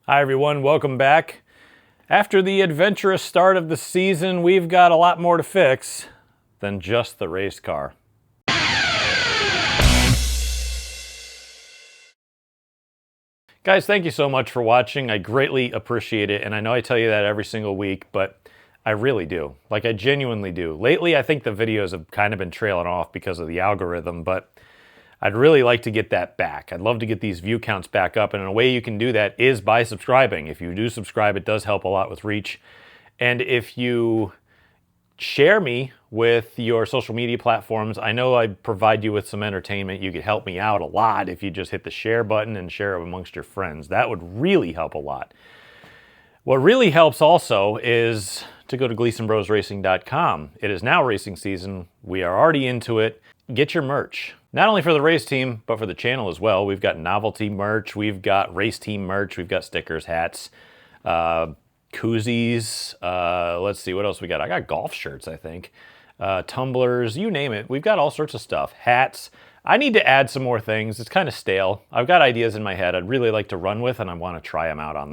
Hi everyone, welcome back. After the adventurous start of the season, we've got a lot more to fix than just the race car. Guys, thank you so much for watching. I greatly appreciate it, and I know I tell you that every single week, but I really do. Like, I genuinely do. Lately, I think the videos have kind of been trailing off because of the algorithm, but I'd really like to get that back. I'd love to get these view counts back up, and a way you can do that is by subscribing. If you do subscribe, it does help a lot with reach. And if you share me with your social media platforms, I know I provide you with some entertainment. You could help me out a lot if you just hit the share button and share it amongst your friends. That would really help a lot. What really helps also is to go to GleasonBrosRacing.com. It is now racing season. We are already into it. Get your merch. Not only for the race team, but for the channel as well. We've got novelty merch, we've got race team merch, we've got stickers, hats, koozies, let's see, what else we got? I got golf shirts, I think. Tumblers, you name it. We've got all sorts of stuff. Hats. I need to add some more things. It's kind of stale. I've got ideas in my head I'd really like to run with, and I want to try them out on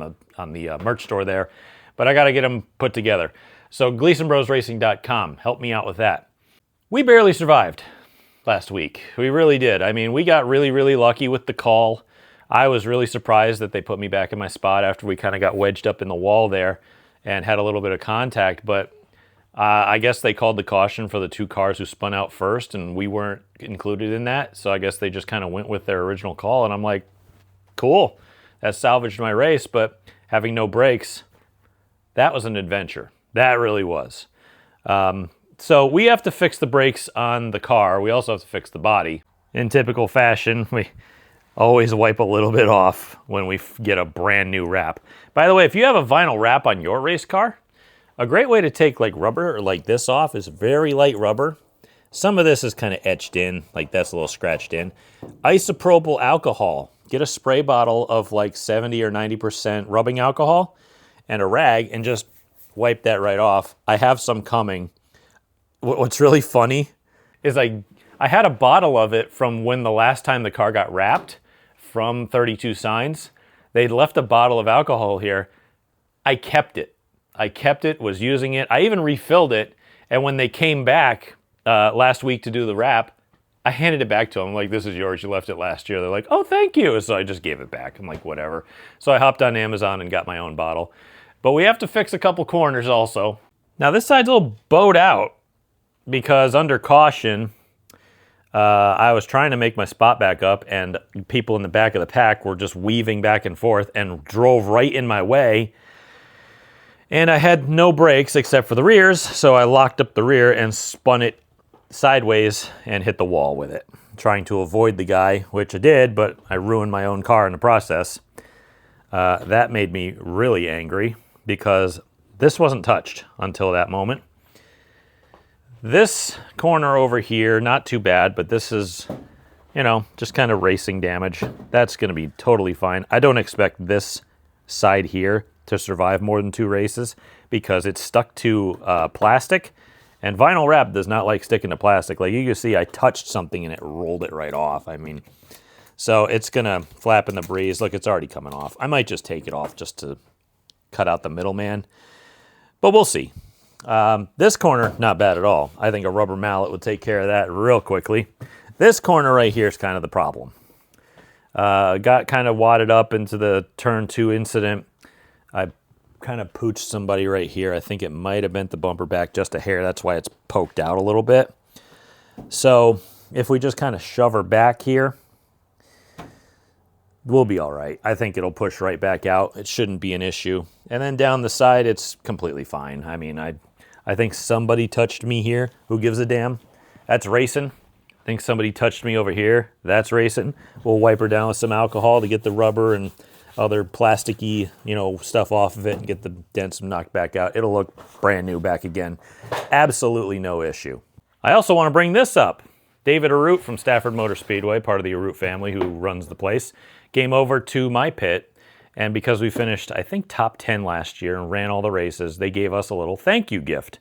the merch store there. But I got to get them put together. So GleasonBrosRacing.com. Help me out with that. We barely survived last week. We really did. I mean, we got really lucky with the call. I was really surprised that they put me back in my spot after we kind of got wedged up in the wall there and had a little bit of contact. But I guess they called the caution for the two cars who spun out first, and we weren't included in that. So I guess they just kind of went with their original call. And I'm like, cool. That salvaged my race, but having no brakes, that was an adventure. That really was. So we have to fix the brakes on the car. We also have to fix the body. In typical fashion, we always wipe a little bit off when we get a brand new wrap. By the way, if you have a vinyl wrap on your race car, a great way to take like rubber or like this off is very light rubber. Some of this is kind of etched in, like that's a little scratched in. Isopropyl alcohol. Get a spray bottle of like 70 or 90% rubbing alcohol and a rag and just wipe that right off. I have some coming. What's really funny is I had a bottle of it from when the last time the car got wrapped from 32 Signs. They'd left a bottle of alcohol here. I kept it. Was using it. I even refilled it. And when they came back last week to do the wrap, I handed it back to them. I'm like, this is yours. You left it last year. They're like, oh, thank you. So I just gave it back. I'm like, whatever. So I hopped on Amazon and got my own bottle. But we have to fix a couple corners also. Now this side's a little bowed out, because under caution, I was trying to make my spot back up, and people in the back of the pack were just weaving back and forth and drove right in my way. And I had no brakes except for the rears, so I locked up the rear and spun it sideways and hit the wall with it, trying to avoid the guy, which I did, but I ruined my own car in the process. That made me really angry because this wasn't touched until that moment. This corner over here, not too bad, but this is, you know, just kind of racing damage. That's going to be totally fine. I don't expect this side here to survive more than 2 races because it's stuck to plastic, and vinyl wrap does not like sticking to plastic. Like you can see, I touched something and it rolled it right off. I mean, so it's going to flap in the breeze. Look, it's already coming off. I might just take it off just to cut out the middleman, but we'll see. This corner, not bad at all. I think a rubber mallet would take care of that real quickly. This corner right here is kind of the problem. Got kind of wadded up into the turn 2 incident. I kind of pooched somebody right here. I think it might have bent the bumper back just a hair. That's why it's poked out a little bit. So if we just kind of shove her back here, we'll be all right. I think it'll push right back out. It shouldn't be an issue. And then down the side, it's completely fine. I mean, I think somebody touched me here. Who gives a damn? That's racing. I think somebody touched me over here. That's racing. We'll wipe her down with some alcohol to get the rubber and other plasticky, you know, stuff off of it and get the dents knocked back out. It'll look brand new back again. Absolutely no issue. I also want to bring this up. David Arute from Stafford Motor Speedway, part of the Arute family who runs the place, came over to my pit, and because we finished, I think, top 10 last year and ran all the races, they gave us a little thank you gift.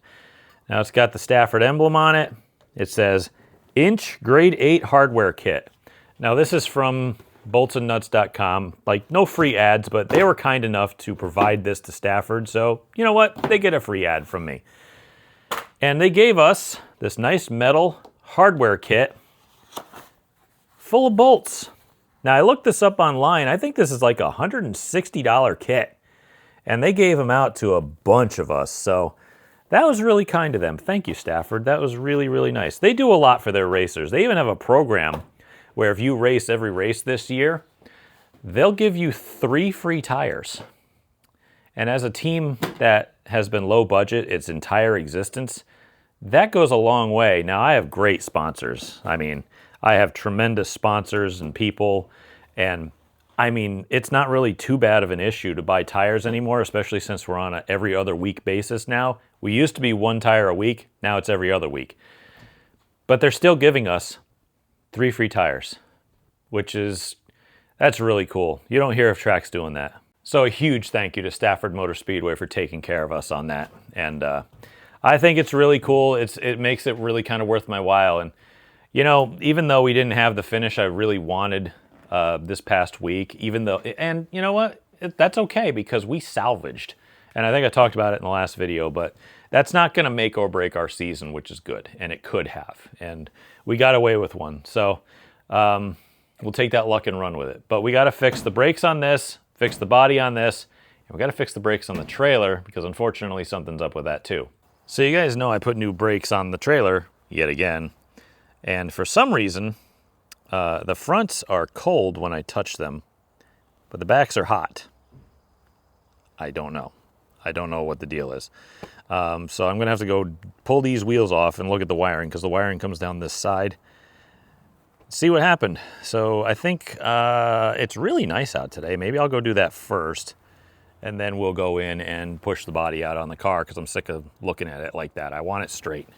Now it's got the Stafford emblem on it. It says, Inch Grade 8 Hardware Kit. Now this is from boltsandnuts.com. Like, no free ads, but they were kind enough to provide this to Stafford. So, you know what? They get a free ad from me. And they gave us this nice metal hardware kit full of bolts. Now, I looked this up online. I think this is like a $160 kit. And they gave them out to a bunch of us. So that was really kind of them. Thank you, Stafford. That was really, really nice. They do a lot for their racers. They even have a program where if you race every race this year, they'll give you 3 free tires. And as a team that has been low budget its entire existence, that goes a long way. Now, I have great sponsors. I mean, I have tremendous sponsors and people, and I mean, it's not really too bad of an issue to buy tires anymore, especially since we're on a every other week basis now. We used to be 1 tire a week, now it's every other week. But they're still giving us 3 free tires, that's really cool. You don't hear of tracks doing that. So a huge thank you to Stafford Motor Speedway for taking care of us on that. And I think it's really cool. It makes it really kind of worth my while. And, you know, even though we didn't have the finish I really wanted this past week, and you know what? That's okay because we salvaged. And I think I talked about it in the last video, but that's not going to make or break our season, which is good. And it could have. And we got away with one. So we'll take that luck and run with it. But we got to fix the brakes on this, fix the body on this, and we got to fix the brakes on the trailer because unfortunately something's up with that too. So you guys know I put new brakes on the trailer yet again. And for some reason, the fronts are cold when I touch them, but the backs are hot. I don't know. I don't know what the deal is. So I'm going to have to go pull these wheels off and look at the wiring because the wiring comes down this side. See what happened. So I think it's really nice out today. Maybe I'll go do that first, and then we'll go in and push the body out on the car because I'm sick of looking at it like that. I want it straight.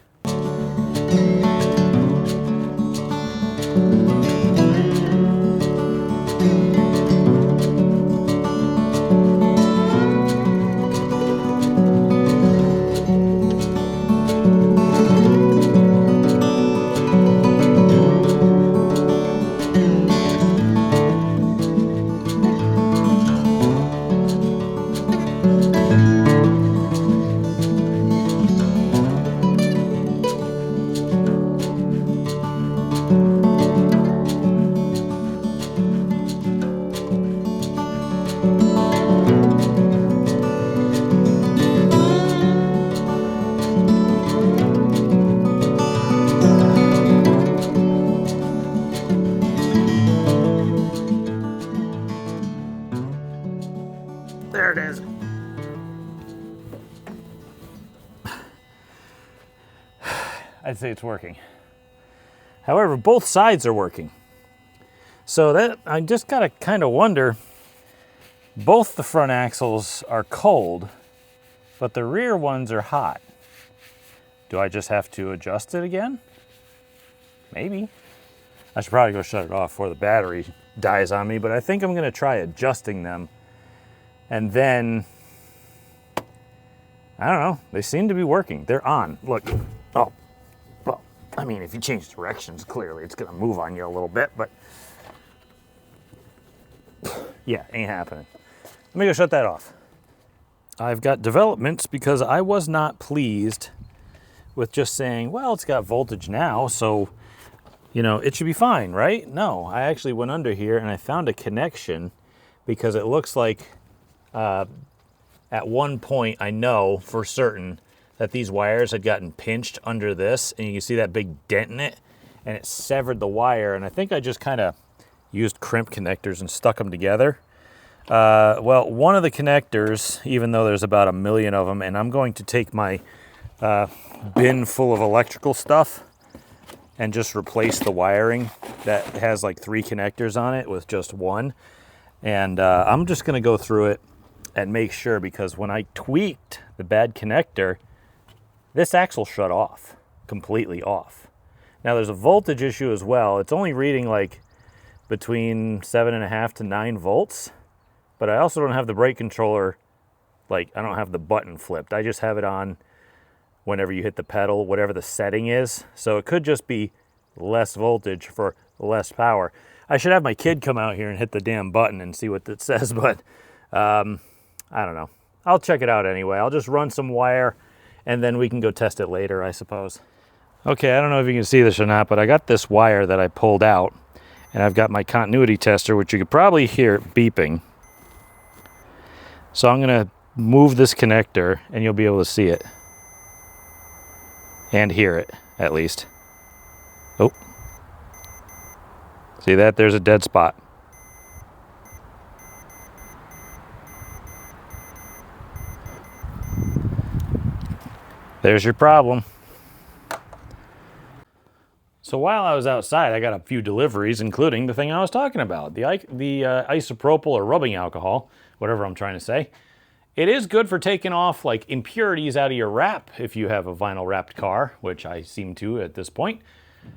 There it is. I'd say it's working. However, both sides are working. So that I just gotta kind of wonder, both the front axles are cold, but the rear ones are hot. Do I just have to adjust it again? Maybe. I should probably go shut it off before the battery dies on me, but I think I'm gonna try adjusting them. And then, I don't know, they seem to be working. They're on, look. Oh, well, I mean, if you change directions, clearly it's gonna move on you a little bit, but yeah, ain't happening. Let me go shut that off. I've got developments because I was not pleased with just saying, well, it's got voltage now, so, you know, it should be fine, right? No, I actually went under here and I found a connection because it looks like at one point, I know for certain that these wires had gotten pinched under this, and you can see that big dent in it, and it severed the wire, and I think I just kind of used crimp connectors and stuck them together. Well, one of the connectors, even though there's about 1 million of them, and I'm going to take my bin full of electrical stuff and just replace the wiring that has like 3 connectors on it with just one, and I'm just going to go through it and make sure, because when I tweaked the bad connector, this axle shut off, completely off. Now there's a voltage issue as well. It's only reading like between 7.5 to 9 volts, but I also don't have the brake controller, like I don't have the button flipped. I just have it on whenever you hit the pedal, whatever the setting is. So it could just be less voltage for less power. I should have my kid come out here and hit the damn button and see what it says, but I don't know. I'll check it out anyway. I'll just run some wire and then we can go test it later, I suppose. Okay, I don't know if you can see this or not, but I got this wire that I pulled out, and I've got my continuity tester, which you could probably hear it beeping. So I'm gonna move this connector and you'll be able to see it. And hear it, at least. Oh. See that? There's a dead spot. There's your problem. So while I was outside, I got a few deliveries, including the thing I was talking about, the isopropyl or rubbing alcohol, whatever I'm trying to say. It is good for taking off like impurities out of your wrap if you have a vinyl wrapped car, which I seem to at this point.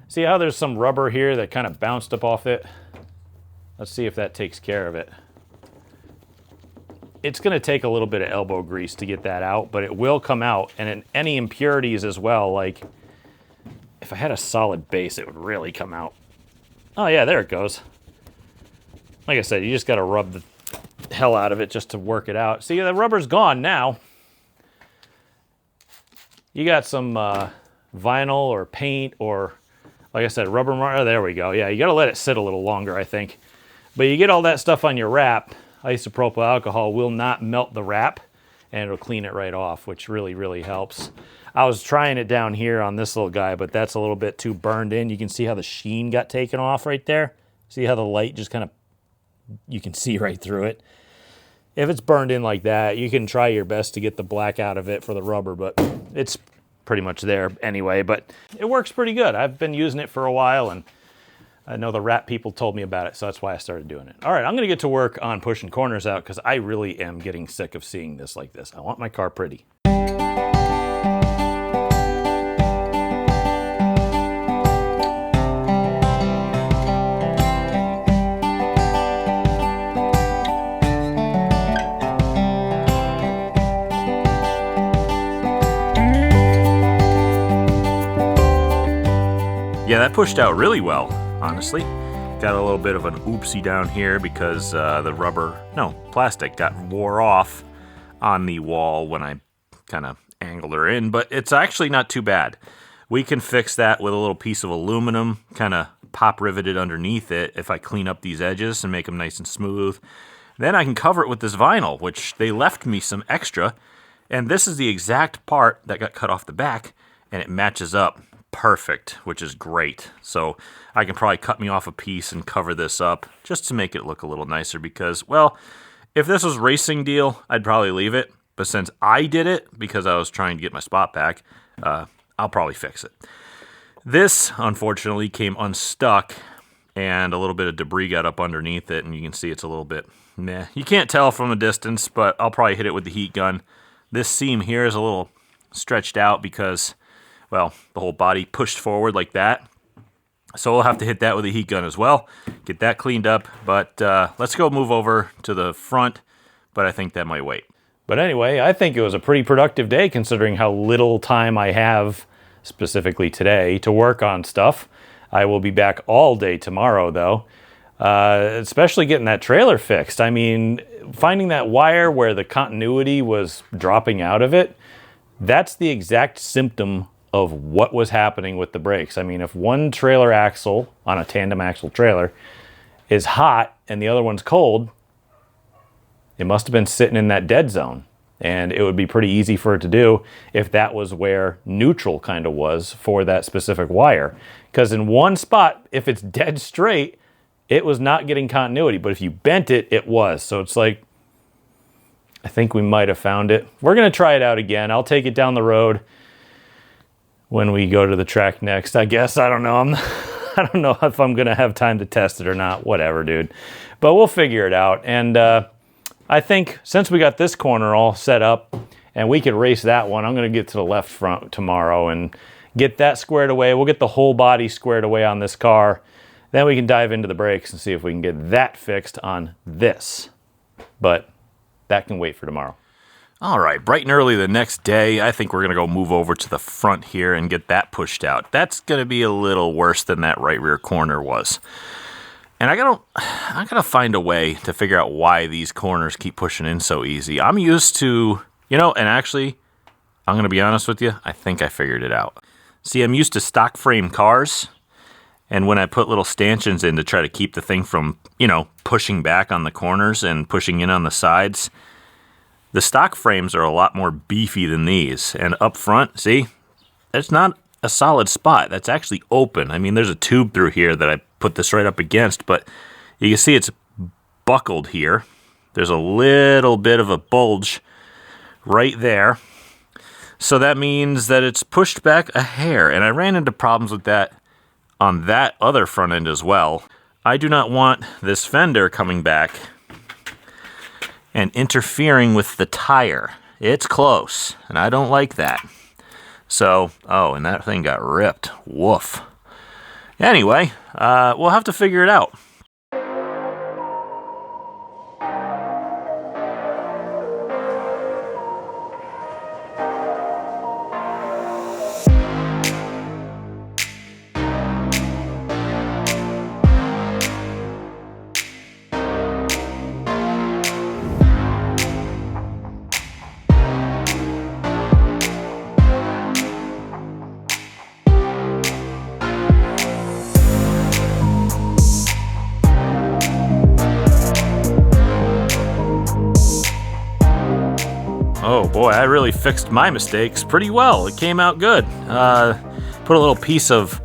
See how there's some rubber here that kind of bounced up off it? Let's see if that takes care of it. It's going to take a little bit of elbow grease to get that out, but it will come out. And any impurities as well, like if I had a solid base, it would really come out. Oh yeah, there it goes. Like I said, you just got to rub the hell out of it just to work it out. See, the rubber's gone now. You got some vinyl or paint or, like I said, rubber marker. Oh, there we go. Yeah, you got to let it sit a little longer, I think. But you get all that stuff on your wrap. Isopropyl alcohol will not melt the wrap, and it'll clean it right off, which really, really helps. I was trying it down here on this little guy, but that's a little bit too burned in. You can see how the sheen got taken off right there. See how the light just kind of, you can see right through it. If it's burned in like that, you can try your best to get the black out of it for the rubber, but it's pretty much there anyway. But it works pretty good. I've been using it for a while, and I know the wrap people told me about it, so that's why I started doing it. All right, I'm going to get to work on pushing corners out because I really am getting sick of seeing this like this. I want my car pretty. Yeah, that pushed out really well, honestly. Got a little bit of an oopsie down here because the plastic got wore off on the wall when I kind of angled her in, but it's actually not too bad. We can fix that with a little piece of aluminum, kind of pop riveted underneath it if I clean up these edges and make them nice and smooth. Then I can cover it with this vinyl, which they left me some extra, and this is the exact part that got cut off the back, and it matches up perfect, which is great. So I can probably cut me off a piece and cover this up just to make it look a little nicer because, well, if this was racing deal, I'd probably leave it. But since I did it because I was trying to get my spot back, I'll probably fix it. This, unfortunately, came unstuck and a little bit of debris got up underneath it, and you can see it's a little bit meh. You can't tell from a distance, but I'll probably hit it with the heat gun. This seam here is a little stretched out because, well, the whole body pushed forward like that. So we'll have to hit that with a heat gun as well. Get that cleaned up. But let's go move over to the front. But I think that might wait. But anyway, I think it was a pretty productive day considering how little time I have, specifically today, to work on stuff. I will be back all day tomorrow, though. Especially getting that trailer fixed. I mean, finding that wire where the continuity was dropping out of it, that's the exact symptom of what was happening with the brakes. I mean, if one trailer axle on a tandem axle trailer is hot and the other one's cold, it must have been sitting in that dead zone. And it would be pretty easy for it to do if that was where neutral kind of was for that specific wire. Because in one spot, if it's dead straight, it was not getting continuity. But if you bent it, it was. So it's like, I think we might have found it. We're going to try it out again. I'll take it down the road when we go to the track next, I guess. I don't know. I don't know if I'm going to have time to test it or not. Whatever, dude. But we'll figure it out. And I think since we got this corner all set up and we could race that one, I'm going to get to the left front tomorrow and get that squared away. We'll get the whole body squared away on this car. Then we can dive into the brakes and see if we can get that fixed on this. But that can wait for tomorrow. All right, bright and early the next day, I think we're going to go move over to the front here and get that pushed out. That's going to be a little worse than that right rear corner was. And I gotta find a way to figure out why these corners keep pushing in so easy. I'm used to, and actually, I'm gonna be honest with you, I think I figured it out. See, I'm used to stock frame cars, and when I put little stanchions in to try to keep the thing from, pushing back on the corners and pushing in on the sides, the stock frames are a lot more beefy than these. And up front, see, it's not a solid spot. That's actually open. I mean, there's a tube through here that I put this right up against, but you can see it's buckled here. There's a little bit of a bulge right there. So that means that it's pushed back a hair, and I ran into problems with that on that other front end as well. I do not want this fender coming back and interfering with the tire. It's close, and I don't like that. So, and that thing got ripped. Woof. Anyway, we'll have to figure it out. Oh boy, I really fixed my mistakes pretty well. It came out good. Put a little piece of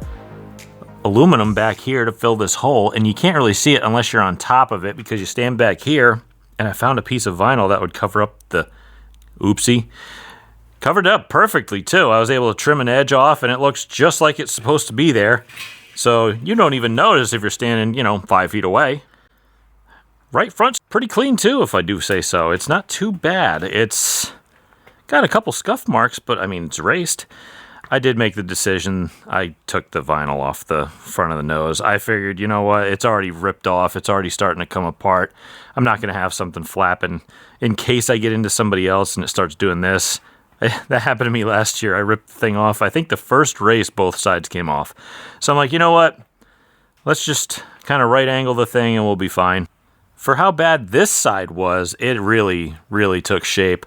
aluminum back here to fill this hole, and you can't really see it unless you're on top of it because you stand back here, and I found a piece of vinyl that would cover up the oopsie. Covered up perfectly too. I was able to trim an edge off, and it looks just like it's supposed to be there. So you don't even notice if you're standing, 5 feet away. Right front's pretty clean too, if I do say so. It's not too bad. It's got a couple scuff marks, but I mean, it's raced. I did make the decision. I took the vinyl off the front of the nose. I figured, you know what? It's already ripped off. It's already starting to come apart. I'm not going to have something flapping in case I get into somebody else and it starts doing this. That happened to me last year. I ripped the thing off. I think the first race, both sides came off. So I'm like, you know what? Let's just kind of right angle the thing and we'll be fine. For how bad this side was, it really, really took shape.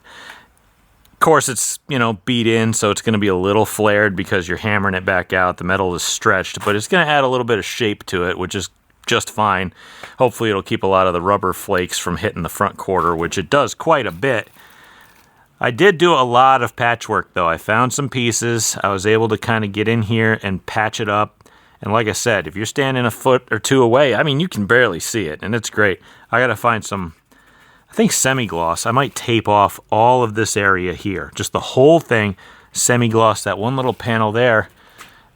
Of course, it's, beat in, so it's going to be a little flared because you're hammering it back out. The metal is stretched, but it's going to add a little bit of shape to it, which is just fine. Hopefully, it'll keep a lot of the rubber flakes from hitting the front quarter, which it does quite a bit. I did do a lot of patchwork, though. I found some pieces. I was able to kind of get in here and patch it up. And like I said, if you're standing a foot or two away, I mean, you can barely see it, and it's great. I got to find some, I think, semi-gloss. I might tape off all of this area here, just the whole thing, semi-gloss that one little panel there,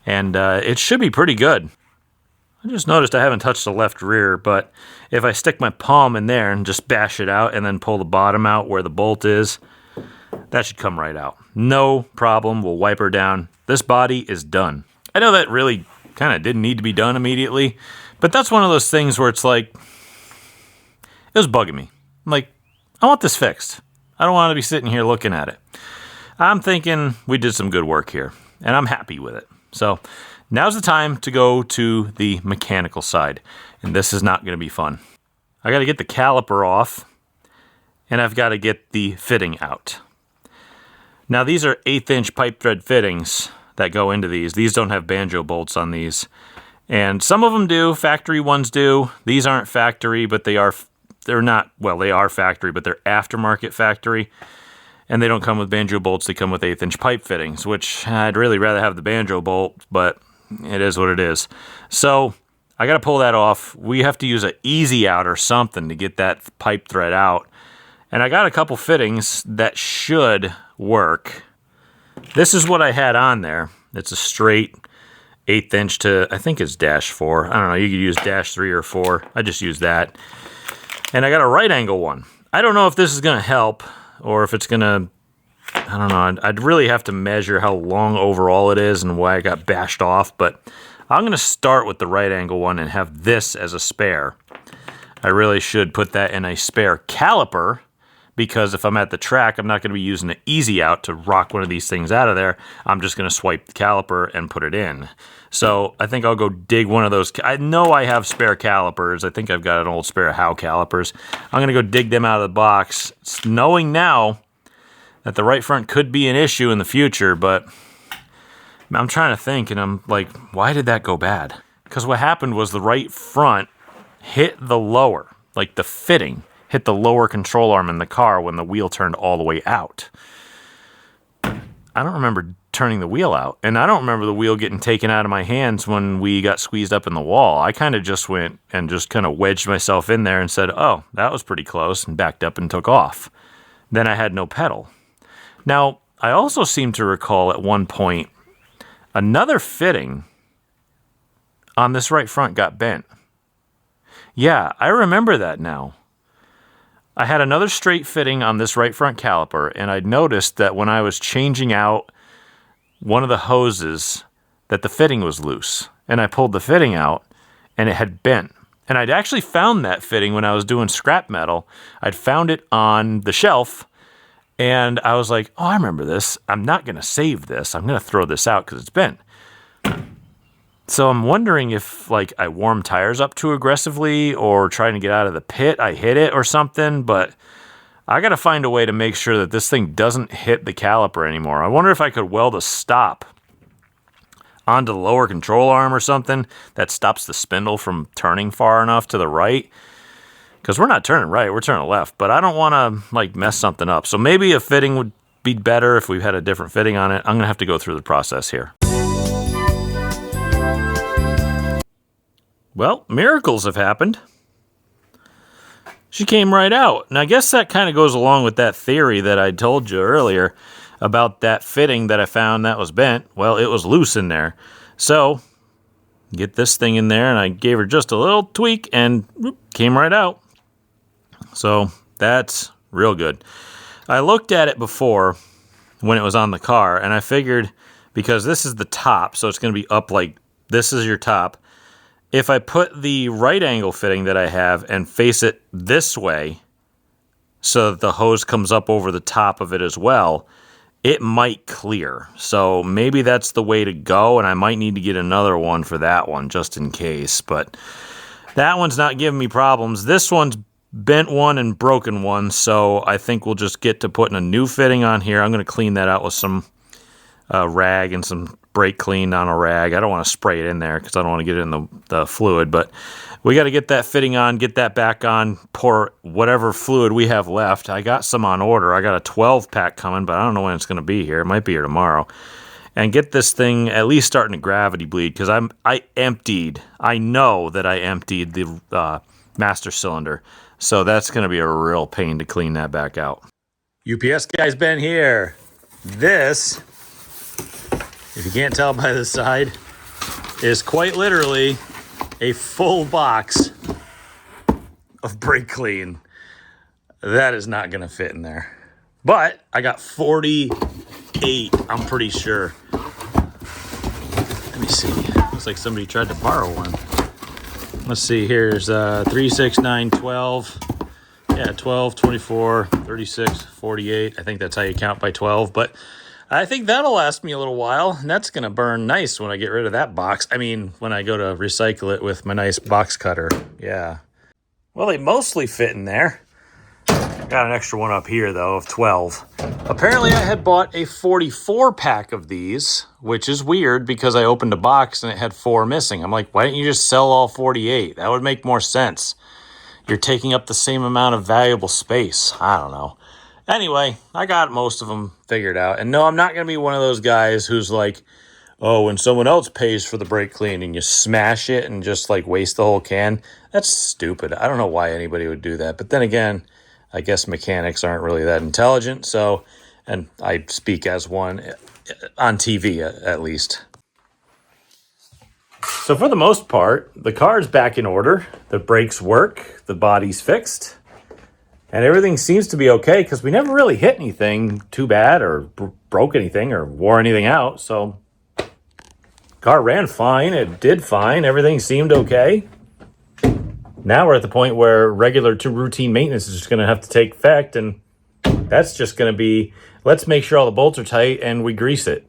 and it should be pretty good. I just noticed I haven't touched the left rear, but if I stick my palm in there and just bash it out and then pull the bottom out where the bolt is, that should come right out. No problem. We'll wipe her down. This body is done. I know that really kind of didn't need to be done immediately, but that's one of those things where it's like, it was bugging me. I'm like, I want this fixed. I don't want to be sitting here looking at it. I'm thinking we did some good work here, and I'm happy with it. So now's the time to go to the mechanical side, and this is not going to be fun. I got to get the caliper off, and I've got to get the fitting out. Now, these are 1/8-inch pipe thread fittings that go into these. These don't have banjo bolts on these. And some of them do. Factory ones do. These aren't factory, but they are factory, but they're aftermarket factory. And they don't come with banjo bolts. They come with 1/8-inch pipe fittings, which I'd really rather have the banjo bolt, but it is what it is. So I got to pull that off. We have to use an easy out or something to get that pipe thread out. And I got a couple fittings that should work. This is what I had on there. It's a straight 1/8-inch to, I think it's -4. I don't know, you could use -3 or 4. I just used that. And I got a right angle one. I don't know if this is going to help or if it's going to, I don't know. I'd really have to measure how long overall it is and why I got bashed off. But I'm going to start with the right angle one and have this as a spare. I really should put that in a spare caliper because if I'm at the track, I'm not going to be using the easy out to rock one of these things out of there. I'm just going to swipe the caliper and put it in. So I think I'll go dig one of those. I know I have spare calipers. I think I've got an old spare Howe calipers. I'm going to go dig them out of the box, knowing now that the right front could be an issue in the future, but I'm trying to think, and I'm like, why did that go bad? Because what happened was the right front hit the lower, like the fitting, hit the lower control arm in the car when the wheel turned all the way out. I don't remember turning the wheel out, and I don't remember the wheel getting taken out of my hands when we got squeezed up in the wall. I kind of just went and just kind of wedged myself in there and said, oh, that was pretty close, and backed up and took off. Then I had no pedal. Now, I also seem to recall at one point another fitting on this right front got bent. Yeah, I remember that now. I had another straight fitting on this right front caliper, and I'd noticed that when I was changing out one of the hoses, that the fitting was loose. And I pulled the fitting out, and it had bent. And I'd actually found that fitting when I was doing scrap metal. I'd found it on the shelf, and I was like, oh, I remember this. I'm not going to save this. I'm going to throw this out because it's bent. So I'm wondering if, like, I warmed tires up too aggressively or trying to get out of the pit, I hit it or something, but I got to find a way to make sure that this thing doesn't hit the caliper anymore. I wonder if I could weld a stop onto the lower control arm or something that stops the spindle from turning far enough to the right. Because we're not turning right, we're turning left, but I don't want to, like, mess something up. So maybe a fitting would be better if we had a different fitting on it. I'm going to have to go through the process here. Well, miracles have happened. She came right out. And I guess that kind of goes along with that theory that I told you earlier about that fitting that I found that was bent. Well, it was loose in there. So, get this thing in there, and I gave her just a little tweak, and whoop, came right out. So, that's real good. I looked at it before when it was on the car, and I figured, because this is the top, so it's going to be up like this is your top. If I put the right angle fitting that I have and face it this way so that the hose comes up over the top of it as well, it might clear. So maybe that's the way to go, and I might need to get another one for that one just in case. But that one's not giving me problems. This one's bent one and broken one, so I think we'll just get to putting a new fitting on here. I'm going to clean that out with some rag and some brake clean on a rag. I don't want to spray it in there because I don't want to get it in the fluid, but we got to get that fitting on, get that back on, pour whatever fluid we have left. I got some on order. I got a 12 pack coming, but I don't know when it's going to be here. It might be here tomorrow. And get this thing at least starting to gravity bleed, because I know that I emptied the master cylinder. So that's going to be a real pain to clean that back out. UPS guy's been here. This, if you can't tell by the side, is quite literally a full box of brake clean. That is not going to fit in there. But I got 48, I'm pretty sure. Let me see. Looks like somebody tried to borrow one. Let's see, here's 3, 6, 9, 12. Yeah, 12, 24, 36, 48. I think that's how you count by 12. But I think that'll last me a little while. And that's going to burn nice when I get rid of that box. I mean, when I go to recycle it with my nice box cutter. Yeah. Well, they mostly fit in there. Got an extra one up here, though, of 12. Apparently, I had bought a 44 pack of these, which is weird because I opened a box and it had 4 missing. I'm like, why didn't you just sell all 48? That would make more sense. You're taking up the same amount of valuable space. I don't know. Anyway, I got most of them figured out. And no, I'm not going to be one of those guys who's like, oh, when someone else pays for the brake cleaning, you smash it and just like waste the whole can. That's stupid. I don't know why anybody would do that. But then again, I guess mechanics aren't really that intelligent. So, and I speak as one on TV at least. So for the most part, the car's back in order. The brakes work, the body's fixed, and everything seems to be okay because we never really hit anything too bad or broke anything or wore anything out. So car ran fine. It did fine. Everything seemed okay. Now we're at the point where regular to routine maintenance is just going to have to take effect, and That's just going to be, let's make sure all the bolts are tight and we grease it.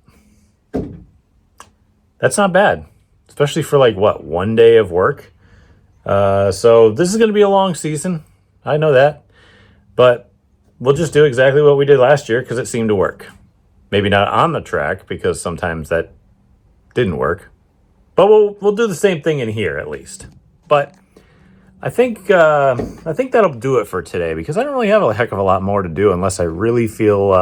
That's not bad, especially for like, what, 1 day of work? So this is going to be a long season. I know that. But we'll just do exactly what we did last year because it seemed to work. Maybe not on the track because sometimes that didn't work. But we'll do the same thing in here at least. But I think that'll do it for today because I don't really have a heck of a lot more to do unless I really feel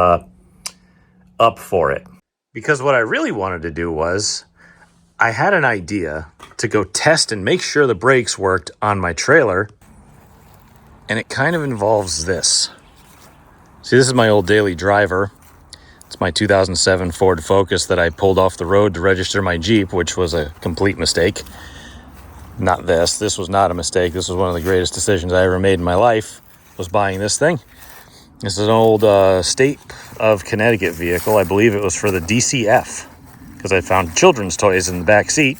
up for it. Because what I really wanted to do was I had an idea to go test and make sure the brakes worked on my trailer, and it kind of involves this. See, this is my old daily driver. It's my 2007 Ford Focus that I pulled off the road to register my Jeep, which was a complete mistake. Not this. This was not a mistake. This was one of the greatest decisions I ever made in my life, was buying this thing. This is an old state of Connecticut vehicle. I believe it was for the DCF because I found children's toys in the back seat.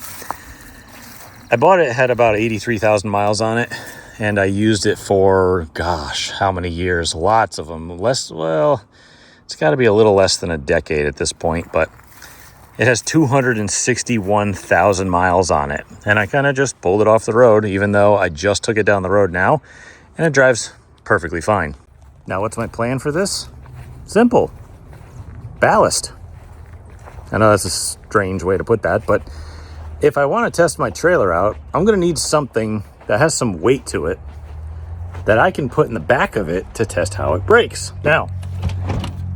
I bought it, it had about 83,000 miles on it, and I used it for, gosh, how many years? Lots of them. It's got to be a little less than a decade at this point, but it has 261,000 miles on it. And I kind of just pulled it off the road, even though I just took it down the road now, and it drives perfectly fine. Now, what's my plan for this? Simple. Ballast. I know that's a strange way to put that, but if I want to test my trailer out, I'm going to need something that has some weight to it that I can put in the back of it to test how it brakes. Now,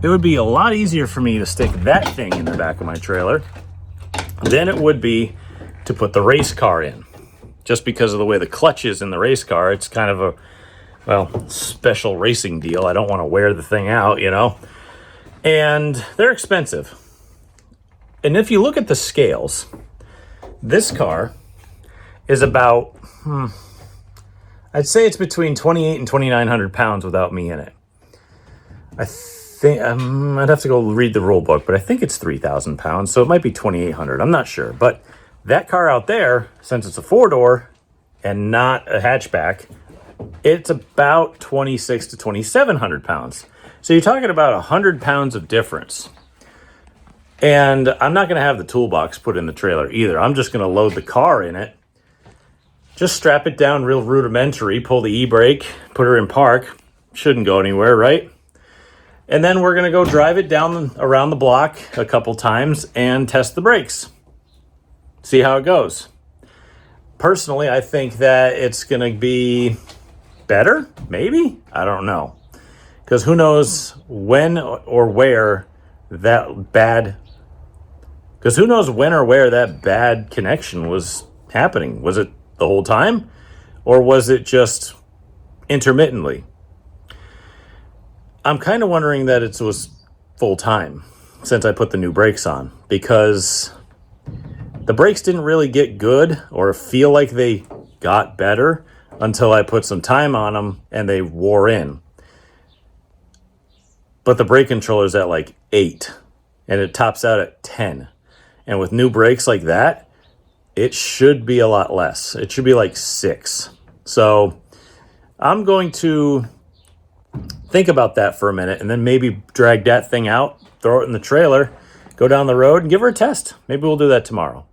it would be a lot easier for me to stick that thing in the back of my trailer than it would be to put the race car in. Just because of the way the clutch is in the race car, it's kind of a, special racing deal. I don't want to wear the thing out, And they're expensive. And if you look at the scales, this car is about, I'd say it's between 2,800 and 2,900 pounds without me in it. I think I'd have to go read the rule book, but I think it's 3,000 pounds, so it might be 2,800. I'm not sure, but that car out there, since it's a 4-door and not a hatchback, it's about 2,600 to 2,700 pounds. So you're talking about 100 pounds of difference. And I'm not going to have the toolbox put in the trailer either. I'm just going to load the car in it. Just strap it down real rudimentary, pull the e-brake, put her in park. Shouldn't go anywhere, right? And then we're going to go drive it down around the block a couple times and test the brakes. See how it goes. Personally, I think that it's going to be better, maybe? I don't know. Because who knows when or where that bad connection was happening. Was it the whole time? Or was it just intermittently? I'm kind of wondering that it was full time since I put the new brakes on, because the brakes didn't really get good or feel like they got better until I put some time on them and they wore in. But the brake controller's at like 8 and it tops out at 10. And with new brakes like that, it should be a lot less. It should be like 6. So I'm going to think about that for a minute and then maybe drag that thing out, throw it in the trailer, go down the road and give her a test. Maybe we'll do that tomorrow.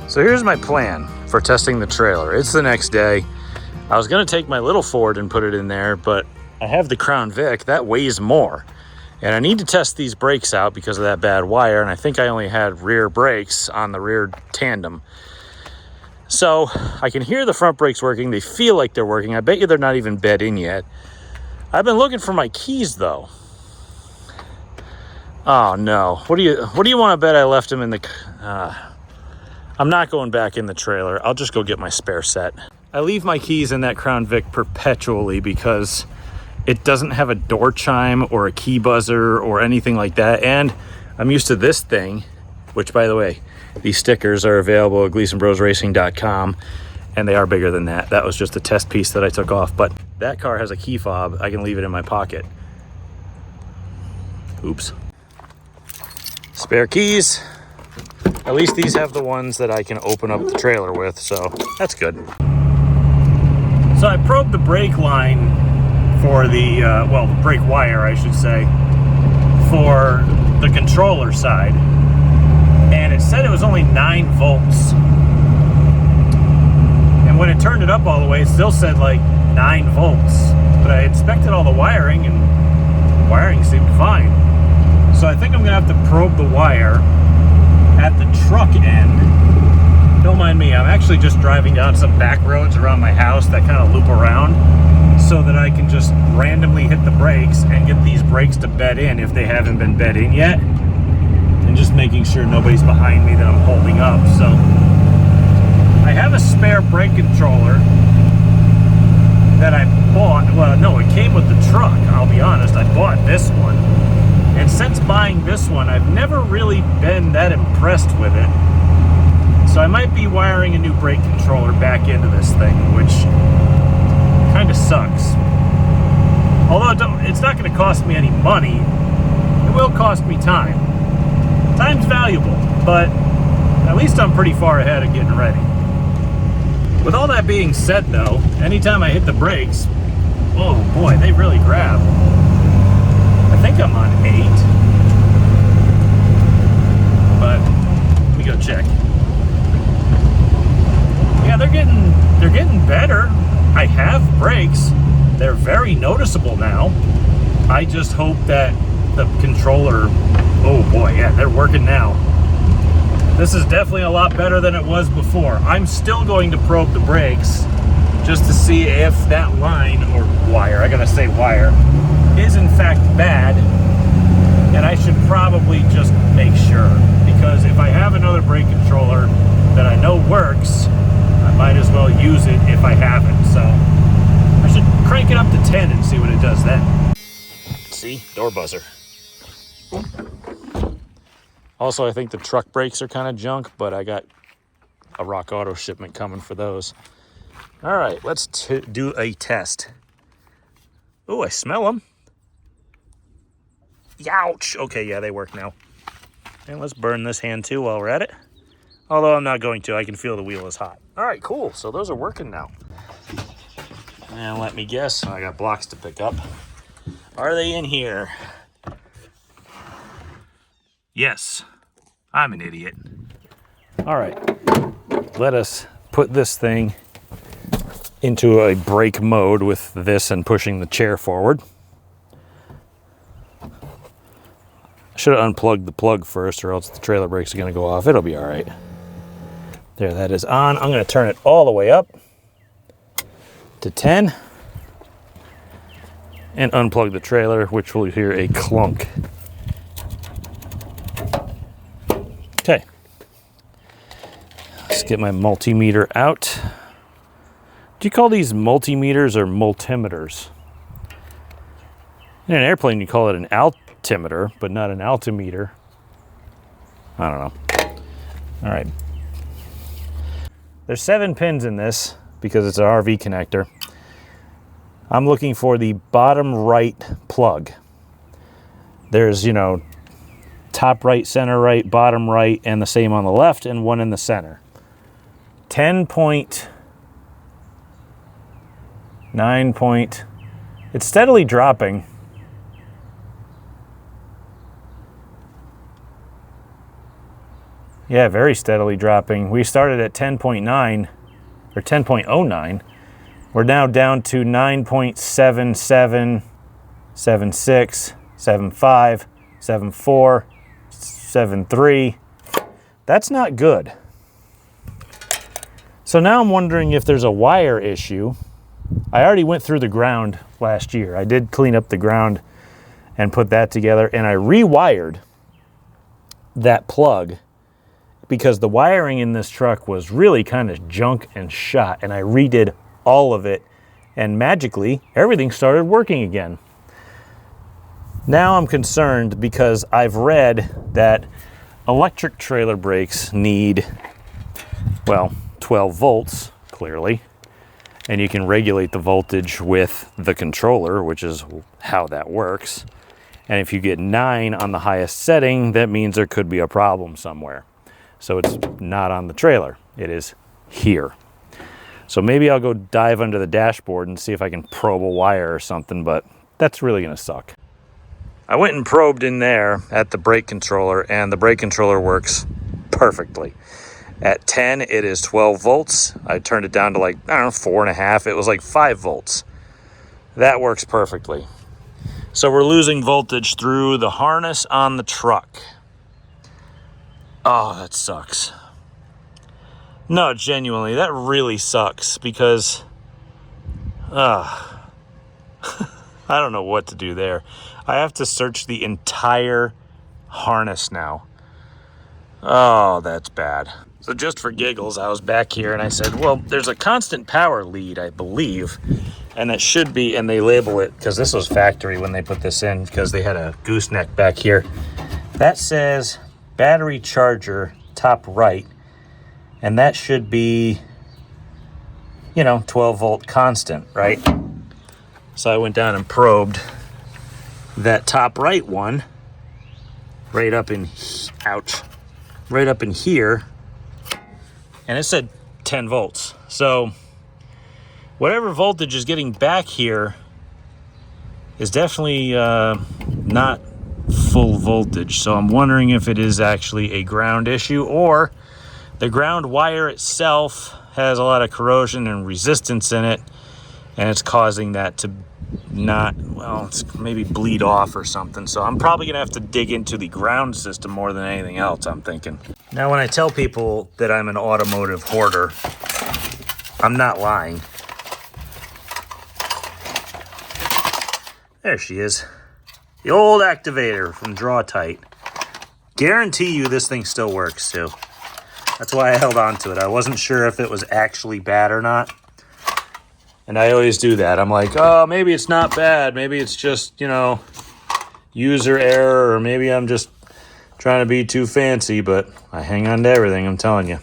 So here's my plan for testing the trailer. It's the next day. I was gonna take my little Ford and put it in there, but I have the Crown Vic, that weighs more. And I need to test these brakes out because of that bad wire, and I think I only had rear brakes on the rear tandem. So I can hear the front brakes working. They feel like they're working. I bet you they're not even bed in yet. I've been looking for my keys though. Oh no, what do you want to bet I left them in the, I'm not going back in the trailer. I'll just go get my spare set. I leave my keys in that Crown Vic perpetually because it doesn't have a door chime or a key buzzer or anything like that. And I'm used to this thing, which, by the way, these stickers are available at GleasonBrosRacing.com, and they are bigger than that. That was just a test piece that I took off, but that car has a key fob. I can leave it in my pocket. Oops. Spare keys. At least these have the ones that I can open up the trailer with, so that's good. So I probed the brake line for the, well, the brake wire, I should say, for the controller side. And it said it was only 9 volts. And when it turned it up all the way, it still said like 9 volts. But I inspected all the wiring, and the wiring seemed fine. So I think I'm gonna have to probe the wire at the truck end. Don't mind me, I'm actually just driving down some back roads around my house that kind of loop around so that I can just randomly hit the brakes and get these brakes to bed in if they haven't been bed in yet. And just making sure nobody's behind me that I'm holding up. So I have a spare brake controller that I bought. Well, no, it came with the truck, I'll be honest. I bought this one. And since buying this one, I've never really been that impressed with it. So I might be wiring a new brake controller back into this thing, which kind of sucks. Although it's not going to cost me any money, it will cost me time. Time's valuable, but at least I'm pretty far ahead of getting ready. With all that being said, though, anytime I hit the brakes, oh boy, they really grab. I think I'm on 8, but let me go check. Yeah, they're getting better. I have brakes. They're very noticeable now. I just hope that the controller, oh boy, yeah, they're working now. This is definitely a lot better than it was before. I'm still going to probe the brakes just to see if that line or wire, I gotta say wire, is in fact bad. And I should probably just make sure, because if I have another brake controller that I know works, I might as well use it if I haven't. So I should crank it up to 10 and see what it does then. See, door buzzer. Also, I think the truck brakes are kind of junk, but I got a Rock Auto shipment coming for those. All right, let's do a test. Oh, I smell them. Youch. Okay, yeah, they work now. And let's burn this hand too while we're at it. Although I'm not going to, I can feel the wheel is hot. All right, cool. So those are working now. And let me guess, I got blocks to pick up. Are they in here? Yes, I'm an idiot. All right, let us put this thing into a brake mode with this and pushing the chair forward. I should have unplugged the plug first, or else the trailer brakes are going to go off. It'll be all right. There, that is on. I'm going to turn it all the way up to 10 and unplug the trailer, which will hear a clunk. Okay. Let's get my multimeter out. Do you call these multimeters or multimeters? In an airplane, you call it an altimeter, but not an altimeter. I don't know. All right. There's 7 pins in this because it's an RV connector. I'm looking for the bottom right plug. There's, top right, center right, bottom right, and the same on the left, and one in the center. 10.9 point. It's steadily dropping. Yeah, very steadily dropping. We started at 10.9 or 10.09. We're now down to 9.77, 76, 75, 74, 73. That's not good. So now I'm wondering if there's a wire issue. I already went through the ground last year. I did clean up the ground and put that together, and I rewired that plug because the wiring in this truck was really kind of junk and shot, and I redid all of it and magically everything started working again. Now I'm concerned because I've read that electric trailer brakes need, well, 12 volts, clearly. And you can regulate the voltage with the controller, which is how that works. And if you get 9 on the highest setting, that means there could be a problem somewhere. So it's not on the trailer, it is here. So maybe I'll go dive under the dashboard and see if I can probe a wire or something, but that's really gonna suck. I went and probed in there at the brake controller, and the brake controller works perfectly. At 10, it is 12 volts. I turned it down to like, I don't know, 4.5. It was like 5 volts. That works perfectly. So we're losing voltage through the harness on the truck. Oh, that sucks. No, genuinely, that really sucks because, I don't know what to do there. I have to search the entire harness now. Oh, that's bad. So just for giggles, I was back here and I said, well, there's a constant power lead, I believe. And that should be, and they label it, because this was factory when they put this in, because they had a gooseneck back here. That says battery charger, top right. And that should be, 12 volt constant, right? So I went down and probed that top right one right up in here, and it said 10 volts. So whatever voltage is getting back here is definitely not full voltage. So I'm wondering if it is actually a ground issue, or the ground wire itself has a lot of corrosion and resistance in it, and it's causing that to not, well, it's maybe bleed off or something. So I'm probably gonna have to dig into the ground system more than anything else, I'm thinking. Now, when I tell people that I'm an automotive hoarder, I'm not lying. There she is. The old activator from Draw Tight. Guarantee you this thing still works too. That's why I held on to it. I wasn't sure if it was actually bad or not. And I always do that. I'm like, oh, maybe it's not bad. Maybe it's just, user error, or maybe I'm just trying to be too fancy, but I hang on to everything, I'm telling you.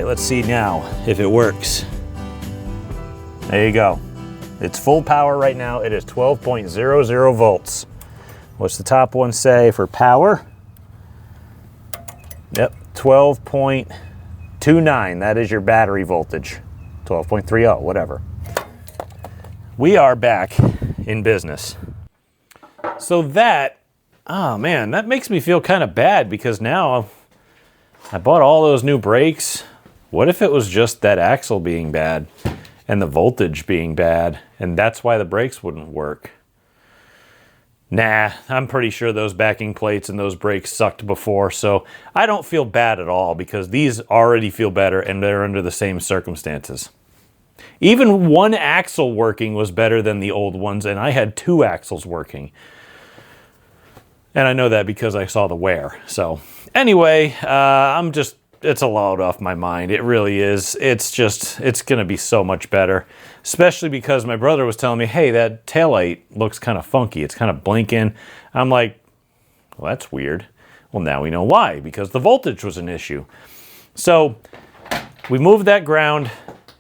Let's see now if it works. There you go. It's full power right now. It is 12.00 volts. What's the top one say for power? Yep, 12.29. That is your battery voltage. 12.30, whatever. We are back in business. So that, oh man, that makes me feel kind of bad, because now I bought all those new brakes. What if it was just that axle being bad and the voltage being bad, and that's why the brakes wouldn't work? Nah, I'm pretty sure those backing plates and those brakes sucked before, so I don't feel bad at all, because these already feel better and they're under the same circumstances. Even one axle working was better than the old ones, and I had 2 axles working. And I know that because I saw the wear. So anyway, I'm just it's a load off my mind. It really is. It's going to be so much better, especially because my brother was telling me, hey, that taillight looks kind of funky. It's kind of blinking. I'm like, well, that's weird. Well, now we know why, because the voltage was an issue. So we moved that ground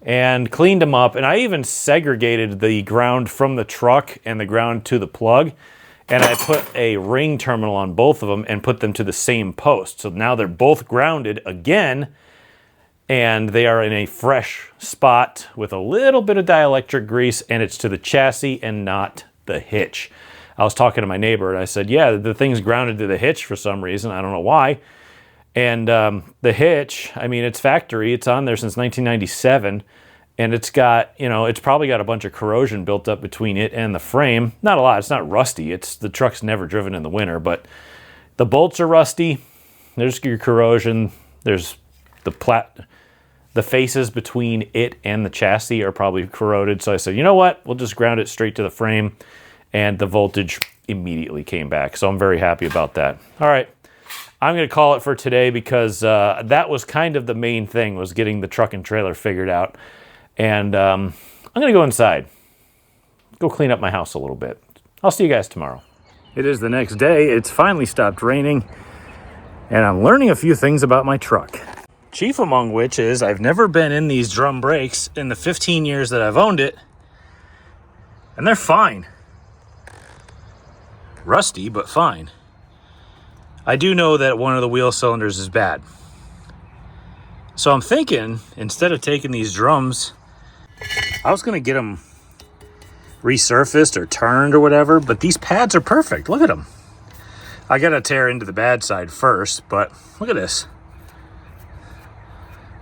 and cleaned them up, and I even segregated the ground from the truck and the ground to the plug, and I put a ring terminal on both of them and put them to the same post. So now they're both grounded again, and they are in a fresh spot with a little bit of dielectric grease, and it's to the chassis and not the hitch. I was talking to my neighbor, and I said, yeah, the thing's grounded to the hitch for some reason. I don't know why. And the hitch, I mean, it's factory. It's on there since 1997. And it's got, it's probably got a bunch of corrosion built up between it and the frame. Not a lot. It's not rusty. The truck's never driven in the winter. But the bolts are rusty. There's your corrosion. There's the faces between it and the chassis are probably corroded. So I said, you know what? We'll just ground it straight to the frame. And the voltage immediately came back. So I'm very happy about that. All right. I'm going to call it for today because that was kind of the main thing, was getting the truck and trailer figured out. And I'm going to go inside, go clean up my house a little bit. I'll see you guys tomorrow. It is the next day. It's finally stopped raining, and I'm learning a few things about my truck. Chief among which is I've never been in these drum brakes in the 15 years that I've owned it, and they're fine. Rusty, but fine. I do know that one of the wheel cylinders is bad. So I'm thinking, instead of taking these drums, I was going to get them resurfaced or turned or whatever, but these pads are perfect. Look at them. I got to tear into the bad side first, but look at this.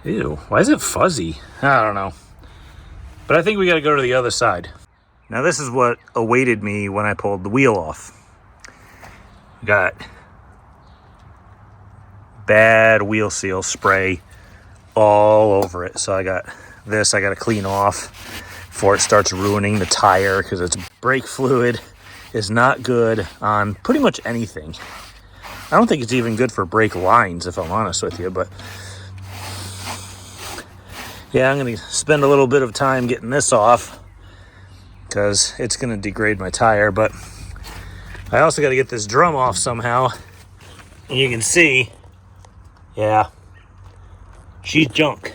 Ew, why is it fuzzy? I don't know. But I think we got to go to the other side. Now this is what awaited me when I pulled the wheel off. Got bad wheel seal spray all over it. So I got this I got to clean off before it starts ruining the tire, because its brake fluid is not good on pretty much anything. I don't think it's even good for brake lines, if I'm honest with you, but yeah, I'm going to spend a little bit of time getting this off because it's going to degrade my tire. But I also got to get this drum off somehow. And you can see, yeah, she's junk.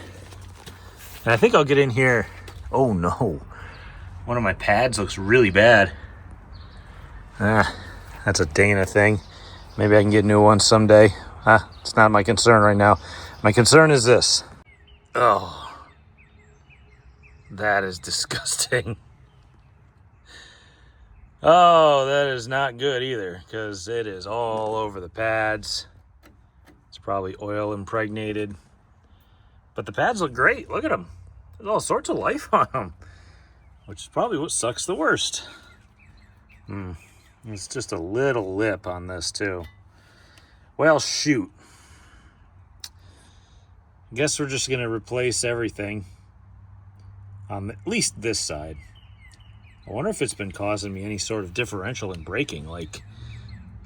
And I think I'll get in here. Oh no, one of my pads looks really bad. That's a Dana thing. Maybe I can get new ones someday. It's not my concern right now. My concern is this. Oh, that is disgusting. Oh, that is not good either, because it is all over the pads. It's probably oil impregnated. But the pads look great. Look at them. There's all sorts of life on them, which is probably what sucks the worst. It's just a little lip on this too. Well, shoot. Guess we're just going to replace everything on at least this side. I wonder if it's been causing me any sort of differential in braking, like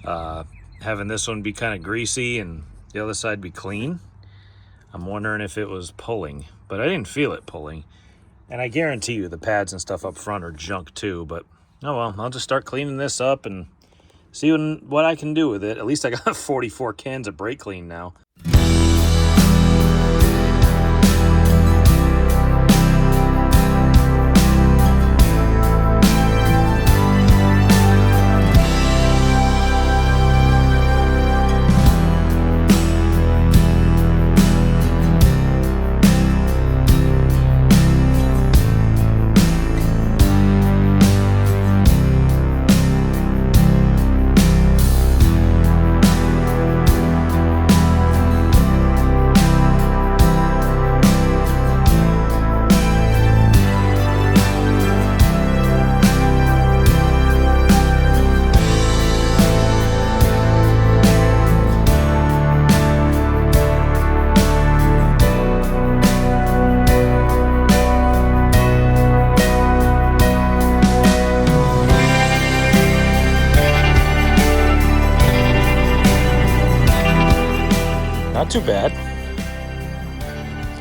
having this one be kind of greasy and the other side be clean. I'm wondering if it was pulling, but I didn't feel it pulling. And I guarantee you the pads and stuff up front are junk too, but oh well, I'll just start cleaning this up and see what I can do with it. At least I got 44 cans of brake clean now. Not too bad.